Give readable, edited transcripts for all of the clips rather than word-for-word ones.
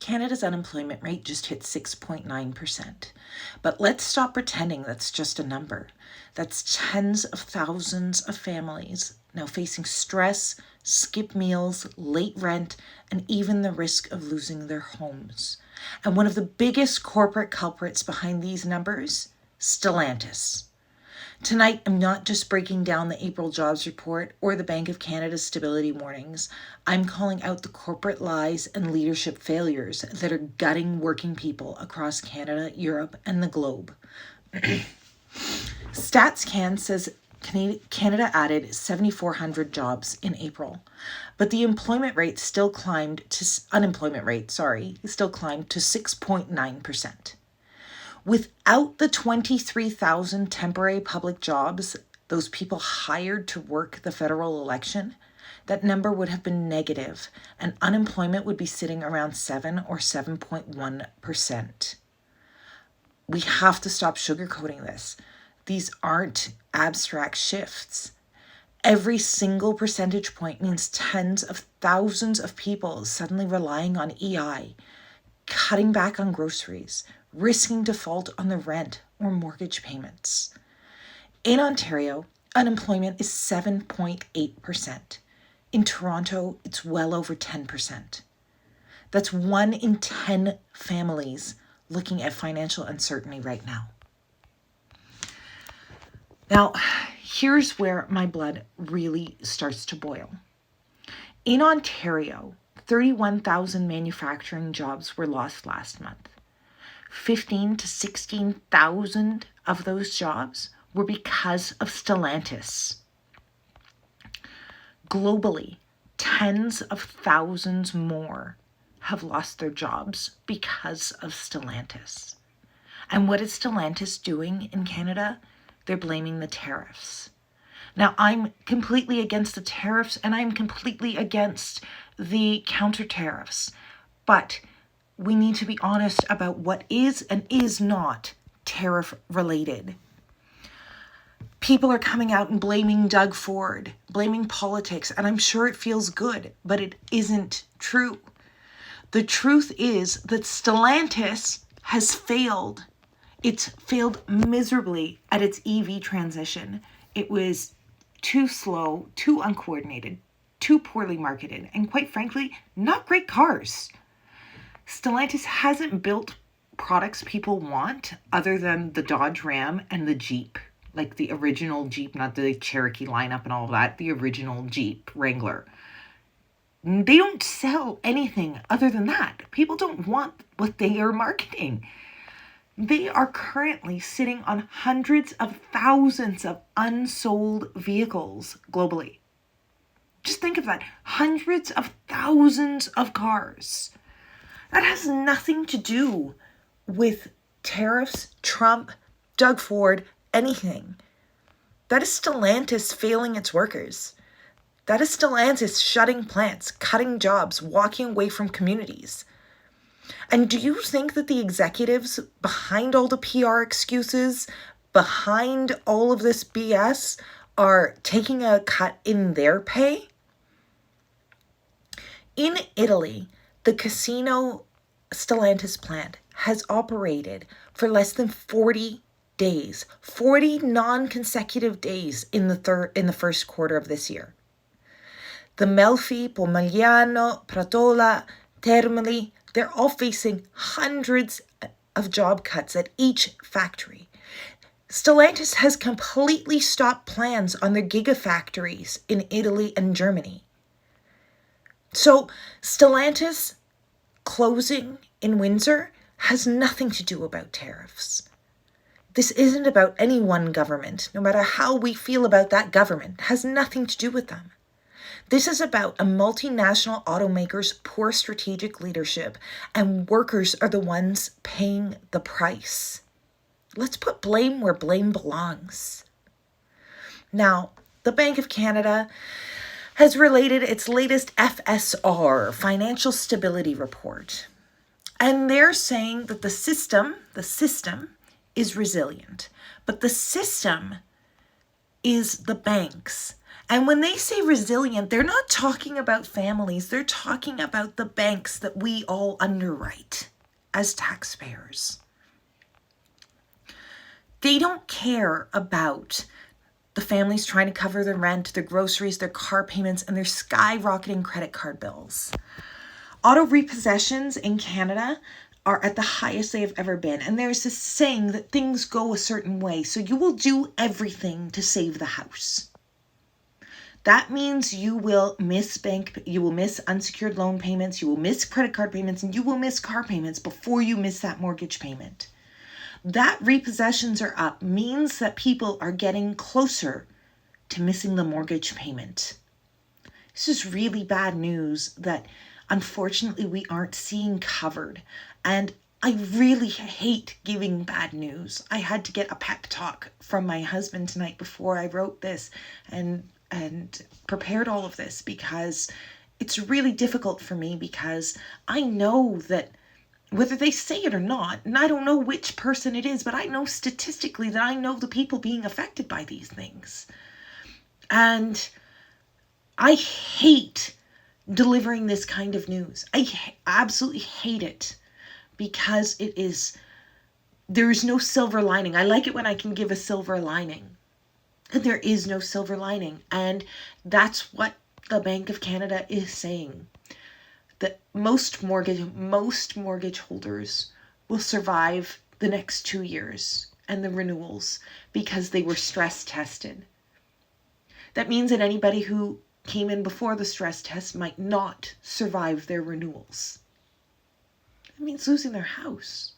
Canada's unemployment rate just hit 6.9%. But let's stop pretending that's just a number. That's tens of thousands of families now facing stress, skip meals, late rent, and even the risk of losing their homes. And one of the biggest corporate culprits behind these numbers, Stellantis. Tonight, I'm not just breaking down the April jobs report or the Bank of Canada's stability warnings. I'm calling out the corporate lies and leadership failures that are gutting working people across Canada, Europe, and the globe. StatsCan says Canada added 7,400 jobs in April, but the unemployment rate still climbed to 6.9%. Without the 23,000 temporary public jobs, those people hired to work the federal election, that number would have been negative, and unemployment would be sitting around 7 or 7.1%. We have to stop sugarcoating this. These aren't abstract shifts. Every single percentage point means tens of thousands of people suddenly relying on EI, cutting back on groceries, risking default on the rent or mortgage payments. In Ontario, unemployment is 7.8%. In Toronto, it's well over 10%. That's 1 in 10 families looking at financial uncertainty right now. Now, here's where my blood really starts to boil. In Ontario, 31,000 manufacturing jobs were lost last month. 15,000 to 16,000 of those jobs were because of Stellantis. Globally, tens of thousands more have lost their jobs because of Stellantis. And what is Stellantis doing in Canada? They're blaming the tariffs. Now, I'm completely against the tariffs and I'm completely against the counter tariffs, but we need to be honest about what is and is not tariff related. People are coming out and blaming Doug Ford, blaming politics, and I'm sure it feels good, but it isn't true. The truth is that Stellantis has failed. It's failed miserably at its EV transition. It was too slow, too uncoordinated, too poorly marketed, and quite frankly, not great cars. Stellantis hasn't built products people want other than the Dodge Ram and the Jeep, like the original Jeep, not the Cherokee lineup and all of that, the original Jeep Wrangler. They don't sell anything other than that. People don't want what they are marketing. They are currently sitting on hundreds of thousands of unsold vehicles globally. Just think of that. Hundreds of thousands of cars. That has nothing to do with tariffs, Trump, Doug Ford, anything. That is Stellantis failing its workers. That is Stellantis shutting plants, cutting jobs, walking away from communities. And do you think that the executives behind all the PR excuses, behind all of this BS, are taking a cut in their pay? In Italy, the casino Stellantis plant has operated for less than 40 days, 40 non-consecutive days in the first quarter of this year. The Melfi, Pomigliano, Pratola, Termoli, they're all facing hundreds of job cuts at each factory. Stellantis has completely stopped plans on their gigafactories in Italy and Germany. So Stellantis closing in Windsor has nothing to do about tariffs. This isn't about any one government, no matter how we feel about that government. It has nothing to do with them. This is about a multinational automaker's poor strategic leadership, and workers are the ones paying the price. Let's put blame where blame belongs. Now, the Bank of Canada has related its latest FSR, Financial Stability Report. And they're saying that the system is resilient, but the system is the banks. And when they say resilient, they're not talking about families. They're talking about the banks that we all underwrite as taxpayers. They don't care about the families trying to cover their rent, their groceries, their car payments, and their skyrocketing credit card bills. Auto repossessions in Canada are at the highest they have ever been. And there's this saying that things go a certain way, so you will do everything to save the house. That means you will miss unsecured loan payments, you will miss credit card payments, and you will miss car payments before you miss that mortgage payment. That repossessions are up means that people are getting closer to missing the mortgage payment. This is really bad news that unfortunately we aren't seeing covered. And I really hate giving bad news. I had to get a pep talk from my husband tonight before I wrote this and prepared all of this, because it's really difficult for me, because I know that whether they say it or not, and I don't know which person it is, but I know statistically that I know the people being affected by these things. And I hate delivering this kind of news. I absolutely hate it, because there is no silver lining. I like it when I can give a silver lining. And there is no silver lining. And that's what the Bank of Canada is saying. That most mortgage holders will survive the next 2 years and the renewals because they were stress tested. That means that anybody who came in before the stress test might not survive their renewals. That means losing their house.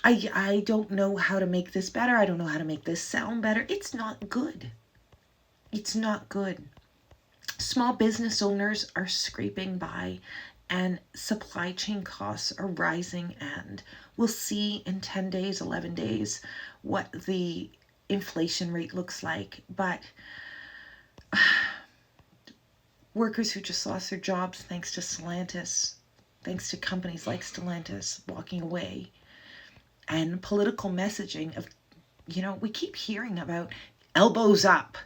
I don't know how to make this better. I don't know how to make this sound better. It's not good. It's not good. Small business owners are scraping by, and supply chain costs are rising, and we'll see in 10 days, 11 days, what the inflation rate looks like. But workers who just lost their jobs thanks to Stellantis, thanks to companies like Stellantis walking away, and political messaging of, we keep hearing about elbows up.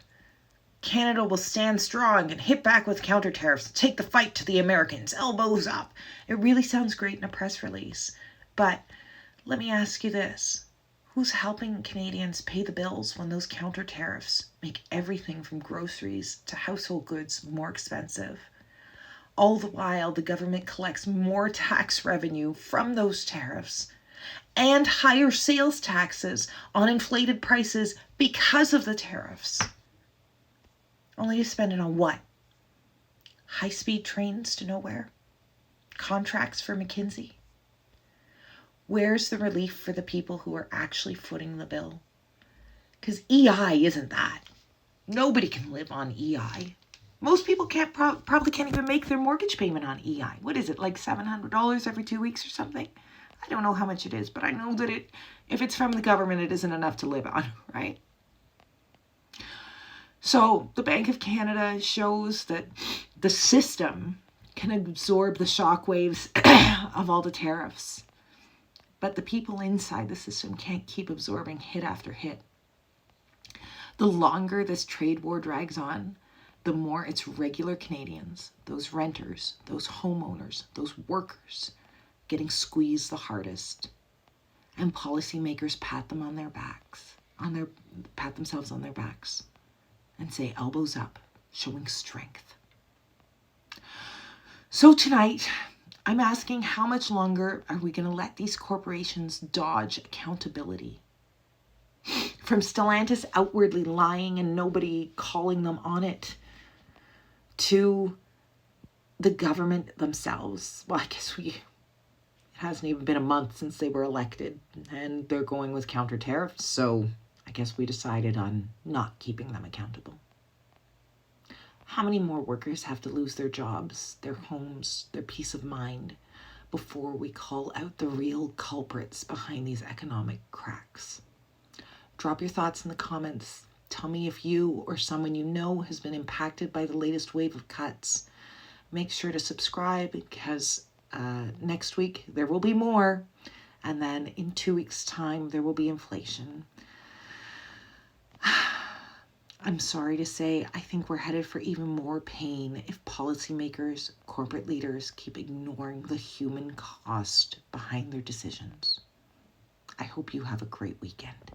Canada will stand strong and hit back with counter tariffs, take the fight to the Americans, elbows up. It really sounds great in a press release. But let me ask you this. Who's helping Canadians pay the bills when those counter tariffs make everything from groceries to household goods more expensive? All the while, the government collects more tax revenue from those tariffs and higher sales taxes on inflated prices because of the tariffs. Only to spend it on what? High-speed trains to nowhere? Contracts for McKinsey? Where's the relief for the people who are actually footing the bill? Because EI isn't that. Nobody can live on EI. Most people probably can't even make their mortgage payment on EI. What is it, like $700 every 2 weeks or something? I don't know how much it is, but I know that if it's from the government, it isn't enough to live on, right? So the Bank of Canada shows that the system can absorb the shockwaves of all the tariffs, but the people inside the system can't keep absorbing hit after hit. The longer this trade war drags on, the more it's regular Canadians, those renters, those homeowners, those workers, getting squeezed the hardest. And policymakers pat themselves on their backs and say elbows up, showing strength. So tonight, I'm asking, how much longer are we going to let these corporations dodge accountability? From Stellantis outwardly lying and nobody calling them on it, to the government themselves. Well, I guess it hasn't even been a month since they were elected, and they're going with counter tariffs, so I guess we decided on not keeping them accountable. How many more workers have to lose their jobs, their homes, their peace of mind before we call out the real culprits behind these economic cracks? Drop your thoughts in the comments. Tell me if you or someone you know has been impacted by the latest wave of cuts. Make sure to subscribe, because next week there will be more. And then in 2 weeks' time, there will be inflation. I'm sorry to say, I think we're headed for even more pain if policymakers, corporate leaders keep ignoring the human cost behind their decisions. I hope you have a great weekend.